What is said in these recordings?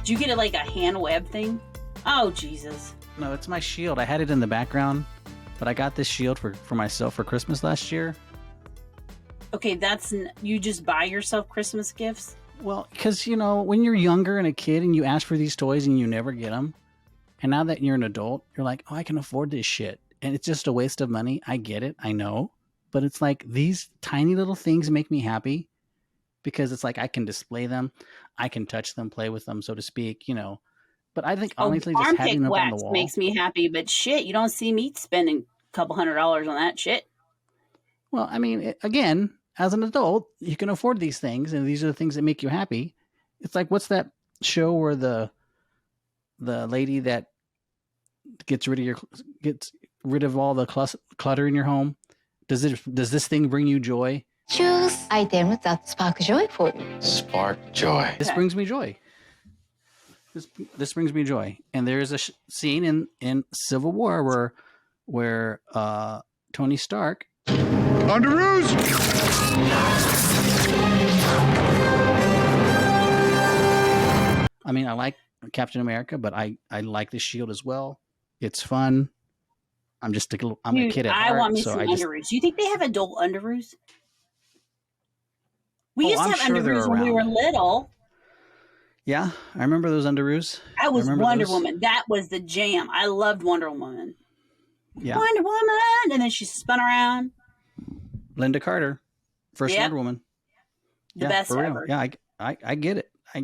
Did you get it like a hand web thing? Oh, Jesus. No, it's my shield. I had it in the background, but I got this shield for myself for Christmas last year. Okay, you just buy yourself Christmas gifts? Well, because, you know, when you're younger and a kid and you ask for these toys and you never get them, and now that you're an adult, you're like, oh, I can afford this shit. And it's just a waste of money. I get it. I know. But it's like these tiny little things make me happy because it's like I can display them. I can touch them, play with them, so to speak, you know. But I think honestly, just having them on the wall makes me happy. But shit, you don't see me spending a couple $100 on that shit. Well, I mean, again, as an adult, you can afford these things, and these are the things that make you happy. It's like, what's that show where the lady that gets rid of all the clutter in your home? Does this thing bring you joy? Choose items that spark joy for you. Spark joy. This brings me joy. This brings me joy. And there is a scene in Civil War where Tony Stark Underoos! I mean, I like Captain America, but I like the shield as well. It's fun. I'm a kid at heart. I want me some underoos. Do you think they have adult underoos? We used to have underoos when we were little. Yeah, I remember those underoos. I was Wonder Woman. That was the jam. I loved Wonder Woman. Yeah. Wonder Woman! And then she spun around. Linda Carter, first Wonder Woman. The best ever. Yeah, I get it. Do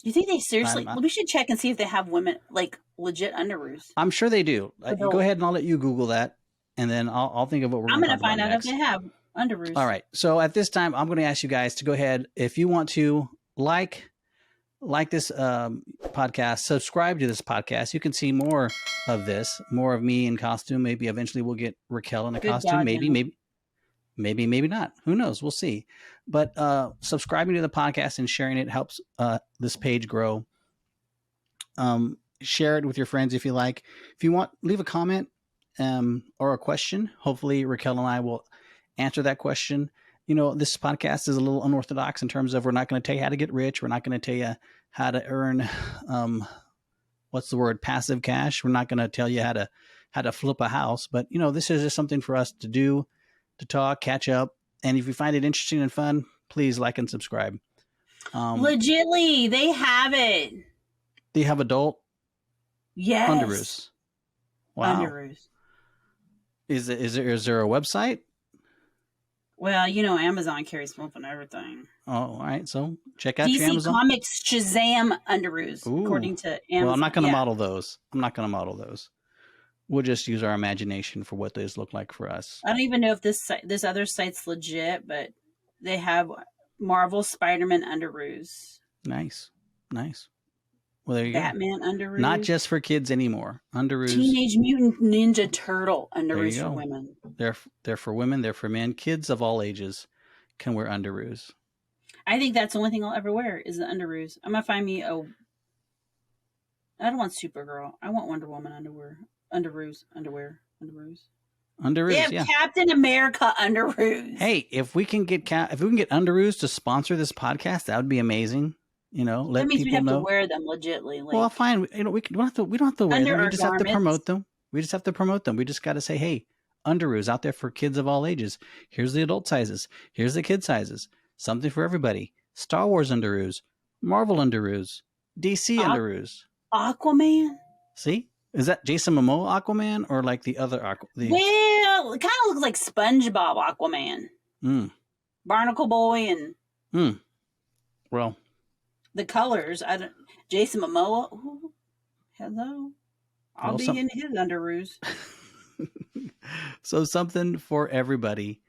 you think they seriously? We should check and see if they have women, like, legit underoos. I'm sure they do. Go ahead and I'll let you Google that, and then I'll think of what we're going to talk about find out next. if they have underoos. All right. So at this time, I'm going to ask you guys to go ahead, if you want to like this podcast, subscribe to this podcast. You can see more of this, more of me in costume. Maybe eventually we'll get Raquel in a costume. Maybe not. Who knows? We'll see. But subscribing to the podcast and sharing it helps this page grow. Share it with your friends if you like. If you want, leave a comment or a question. Hopefully Raquel and I will answer that question. You know, this podcast is a little unorthodox in terms of we're not going to tell you how to get rich. We're not going to tell you how to earn, passive cash. We're not going to tell you how to flip a house. But, you know, this is just something for us to do, to talk, catch up. And if you find it interesting and fun, please like and subscribe. Legitly, they have it. They have adult underoos. Wow. Underoos. Is there a website? Well, you know, Amazon carries most of everything. Oh, all right. So check out DC your Amazon. Comics Shazam underoos, according to Amazon. Well, I'm not going to model those. We'll just use our imagination for what those look like for us. I don't even know if this other site's legit, but they have Marvel Spider-Man underoos. Nice. Well, there you Batman go. underoos. Not just for kids anymore. Underoos. Teenage Mutant Ninja Turtle underoos for women. They're for women. They're for men. Kids of all ages can wear underoos. I think that's the only thing I'll ever wear is the underoos. I'm gonna find me I don't want Supergirl. I want Wonder Woman underwear. Underoos. They have Captain America underoos. Hey, if we can get underoos to sponsor this podcast, that would be amazing. You know, let people know. That means we have to wear them legitly. Like, well, fine. You know, we don't have to wear them. We just have to promote them. We just got to say, hey, underoos out there for kids of all ages. Here's the adult sizes. Here's the kid sizes. Something for everybody. Star Wars underoos, Marvel underoos, DC underoos. Aquaman. See? Is that Jason Momoa Aquaman or like the other Aquaman? Well, it kind of looks like SpongeBob Aquaman. Barnacle Boy and well, the colors. Jason Momoa. Ooh, hello. I'll be in his underoos. So something for everybody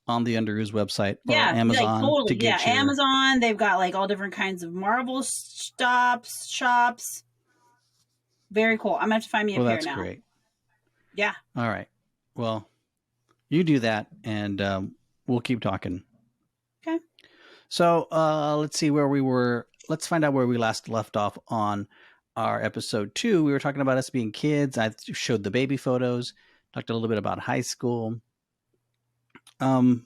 on the Underoos website or Amazon. Like, totally. To get Amazon. They've got like all different kinds of Marvel shops. Very cool. I'm going to have to find me a pair now. That's great. Yeah. All right. Well, you do that and we'll keep talking. Okay. So let's see where we were. Let's find out where we last left off on our episode 2. We were talking about us being kids. I showed the baby photos, talked a little bit about high school. And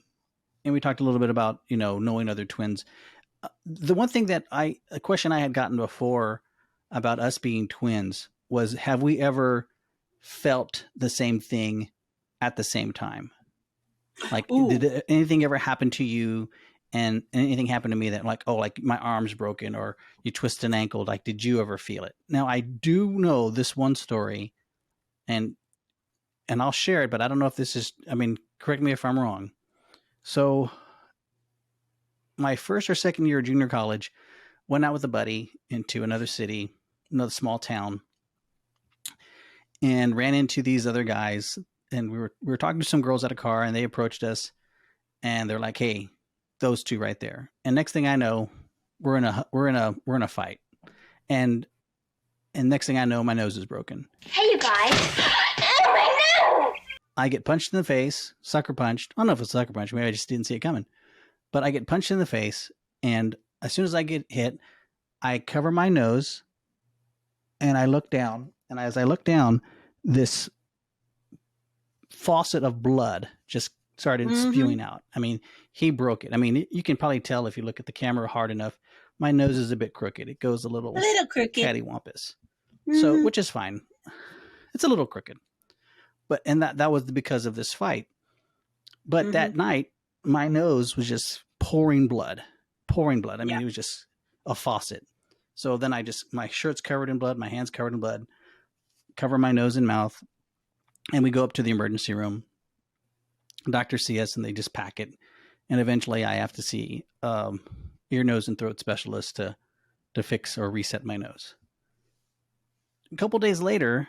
we talked a little bit about, you know, knowing other twins. The one thing that a question I had gotten before about us being twins was, have we ever felt the same thing at the same time? Like, Ooh. did anything ever happen to you, and anything happened to me that, like, oh, like my arm's broken or you twist an ankle? Like, did you ever feel it? Now, I do know this one story, and I'll share it, but I don't know if this is, I mean, correct me if I'm wrong. So, my first or second year of junior college, went out with a buddy into another city, another small town, and ran into these other guys. And we were talking to some girls at a car, and they approached us, and they're like, "Hey, those two right there." And next thing I know, we're in a fight, and next thing I know, my nose is broken. Hey, you guys. Oh, my nose! I get punched in the face, sucker punched. I don't know if it's a sucker punch. Maybe I just didn't see it coming. But I get punched in the face, and as soon as I get hit, I cover my nose, and I look down. And as I look down, this faucet of blood just started spewing out. I mean, he broke it. I mean, you can probably tell if you look at the camera hard enough. My nose is a bit crooked. It goes a little crooked, cattywampus. So, which is fine. It's a little crooked. But and that was because of this fight. But that night, my nose was just pouring blood. I mean, it was just a faucet. So then my shirt's covered in blood, my hand's covered in blood, cover my nose and mouth, and we go up to the emergency room. Doctors see us and they just pack it. And eventually I have to see ear, nose, and throat specialist to fix or reset my nose. A couple days later,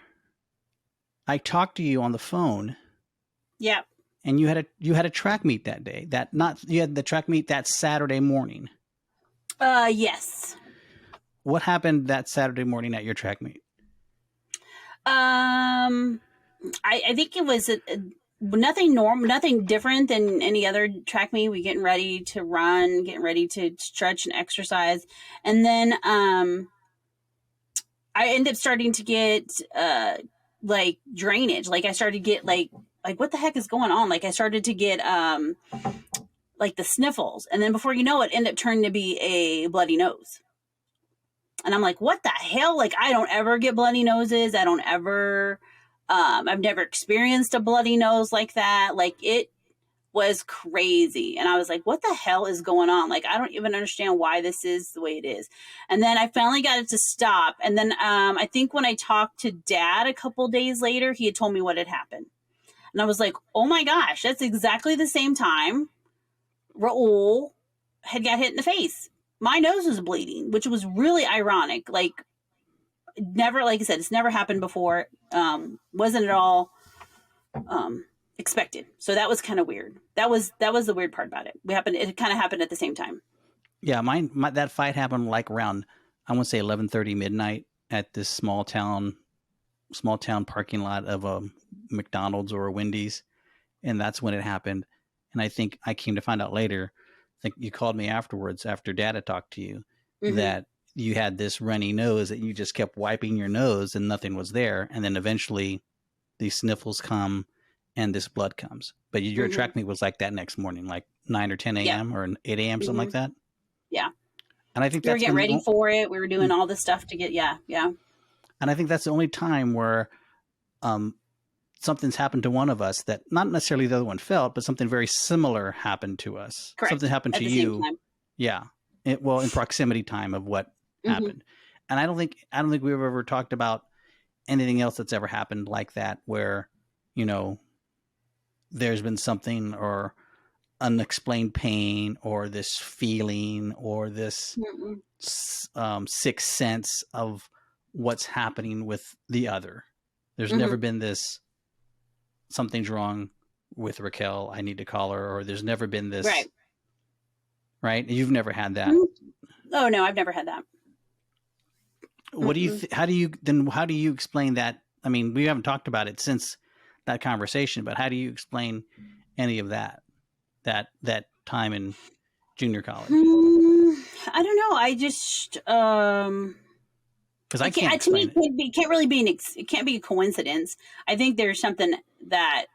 I talked to you on the phone. Yep. And you had a track meet that day. You had the track meet that Saturday morning. Yes. What happened that Saturday morning at your track meet? I think it was nothing different than any other track meet. We getting ready to run, getting ready to stretch and exercise, and then I ended up starting to get like drainage. Like I started to get like what the heck is going on? Like I started to get like the sniffles, and then before you know it, ended up turning to be a bloody nose. And I'm like, what the hell? Like, I don't ever get bloody noses. I don't ever, I've never experienced a bloody nose like that. Like, it was crazy. And I was like, what the hell is going on? Like, I don't even understand why this is the way it is. And then I finally got it to stop. And then I think when I talked to Dad a couple days later, he had told me what had happened. And I was like, oh my gosh, that's exactly the same time Raoul had got hit in the face. My nose was bleeding, which was really ironic. Like, never, like I said, it's never happened before. Wasn't at all expected. So that was kind of weird. That was the weird part about it. It kind of happened at the same time. Yeah, that fight happened like around, I want to say 11:30 midnight at this small town parking lot of a McDonald's or a Wendy's, and that's when it happened. And I think I came to find out later, I think you called me afterwards after Dad had talked to you, that you had this runny nose that you just kept wiping your nose and nothing was there. And then eventually these sniffles come and this blood comes. But your track meet was like that next morning, like 9 or 10 a.m. or 8 a.m., something like that. Yeah. And I think we were getting ready for it. We were doing all this stuff to get, yeah. And I think that's the only time where something's happened to one of us that not necessarily the other one felt, but something very similar happened to us. Correct. Something happened to you. Yeah. In proximity time of what happened. And I don't think we've ever talked about anything else that's ever happened like that, where, you know, there's been something or unexplained pain or this feeling or this sixth sense of what's happening with the other. There's never been this, something's wrong with Raquel, I need to call her, or there's never been this. Right? You've never had that. Oh no, I've never had that. What do you, how do you explain that? I mean, we haven't talked about it since that conversation, but how do you explain any of that time in junior college? I don't know. I just, because I can't. To me, it can't really be it can't be a coincidence. I think there's something that,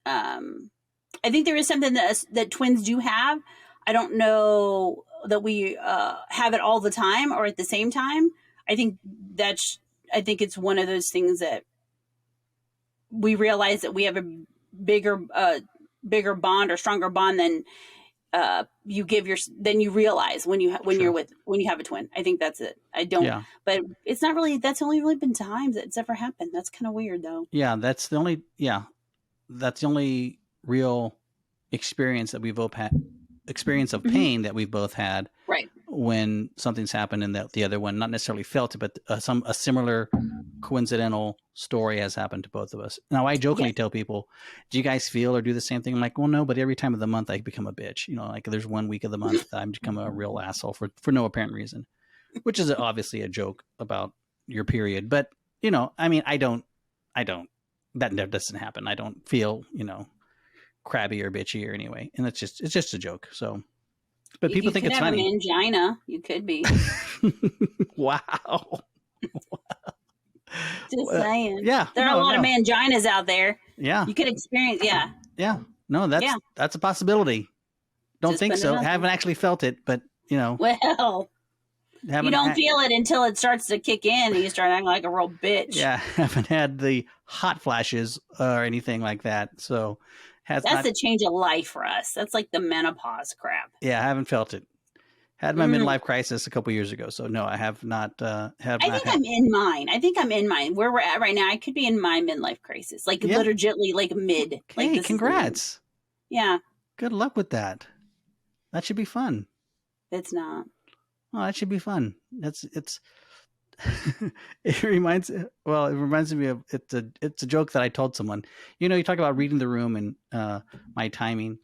I think there is something that twins do have. I don't know have it all the time or at the same time. I think it's one of those things that we realize that we have a bigger bond or stronger bond than than you realize when you have a twin. I think that's it. I don't, Yeah. but it's not really, that's only really been times that it's ever happened. That's kind of weird though. Yeah. That's the only real experience that we've both had, experience of pain that we've both had. Right. When something's happened and that the other one not necessarily felt it, but a similar coincidental story has happened to both of us. Now, I jokingly tell people, do you guys feel or do the same thing? I'm like, well, no, but every time of the month I become a bitch. You know, like there's 1 week of the month that I become a real asshole for no apparent reason, which is obviously a joke about your period. But, you know, I mean, I don't, that never doesn't happen. I don't feel, you know, crabby or bitchy or anyway. And it's just a joke. So, but people think it's funny. You could have a mangina. You could be. Wow. Just saying. Yeah. There are a lot of manginas out there. Yeah. You could experience. Yeah. Yeah. No, that's a possibility. Don't think so. Haven't actually felt it, but you know. Well, you don't feel it until it starts to kick in and you start acting like a real bitch. Yeah. Haven't had the hot flashes or anything like that. So that's the change of life for us. That's like the menopause crap. Yeah, I haven't felt it. Had my midlife crisis a couple years ago, so no, I have not. I'm in mine. I think I'm in mine. Where we're at right now, I could be in my midlife crisis, like literally, like mid. Okay, like congrats. Yeah. Good luck with that. That should be fun. It's not. Oh, that should be fun. It's. It reminds me of it's a joke that I told someone. You know, you talk about reading the room and my timing.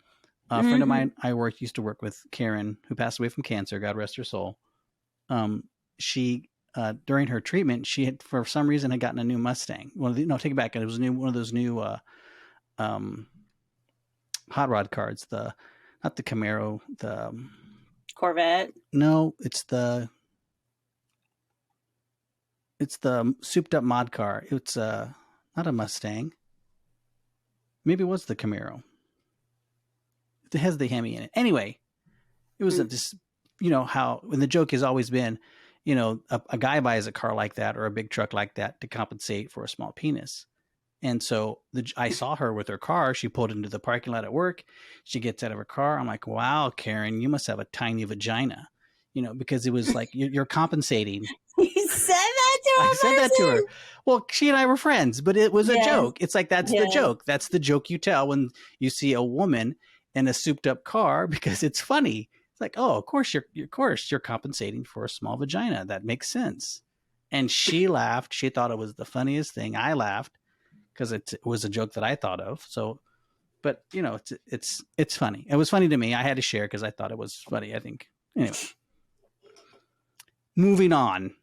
A friend of mine used to work with, Karen, who passed away from cancer. God rest her soul. She during her treatment, she had for some reason had gotten a new Mustang. Take it back. It was one of those new hot rod cards. Not the Camaro, the Corvette. No, it's the souped up mod car. It's not a Mustang. Maybe it was the Camaro. It has the Hemi in it. Anyway, it was just, you know, how when the joke has always been, you know, a guy buys a car like that or a big truck like that to compensate for a small penis. And so I saw her with her car. She pulled into the parking lot at work. She gets out of her car. I'm like, wow, Karen, you must have a tiny vagina, you know, because it was like, you're compensating. You said that to her? I said that to her. Well, she and I were friends, but it was a joke. It's like, that's the joke. That's the joke you tell when you see a woman in a souped up car because it's funny. It's like, oh, of course you're compensating for a small vagina. That makes sense. And she laughed. She thought it was the funniest thing. I laughed because it was a joke that I thought of. So, but you know, it's funny. It was funny to me. I had to share because I thought it was funny, I think. Anyway, moving on.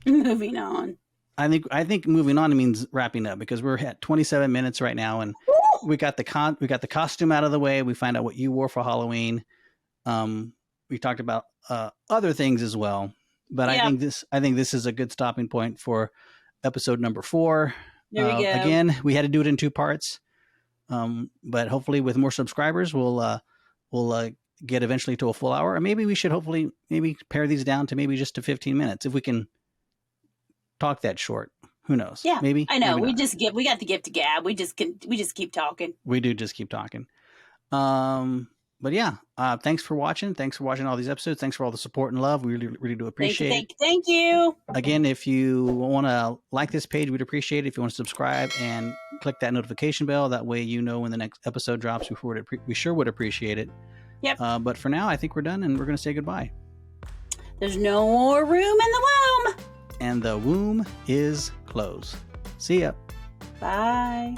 I think moving on means wrapping up because we're at 27 minutes right now, and we got the costume out of the way. We find out what you wore for Halloween. We talked about other things as well, but I think this is a good stopping point for episode number 4. There we go. Again, we had to do it in 2 parts, but hopefully with more subscribers, we'll get eventually to a full hour, or maybe we should hopefully pare these down to maybe just to 15 minutes if we can talk that short. Who knows? Yeah, maybe. I know. Maybe we got the gift of gab. We just keep talking. We do just keep talking. But yeah, thanks for watching. Thanks for watching all these episodes. Thanks for all the support and love. We really do appreciate it. Thank you. Again, if you want to like this page, we'd appreciate it. If you want to subscribe and click that notification bell, that way you know when the next episode drops. We sure would appreciate it. Yep. But for now, I think we're done, and we're going to say goodbye. There's no more room in the womb. And the womb is closed. See ya. Bye.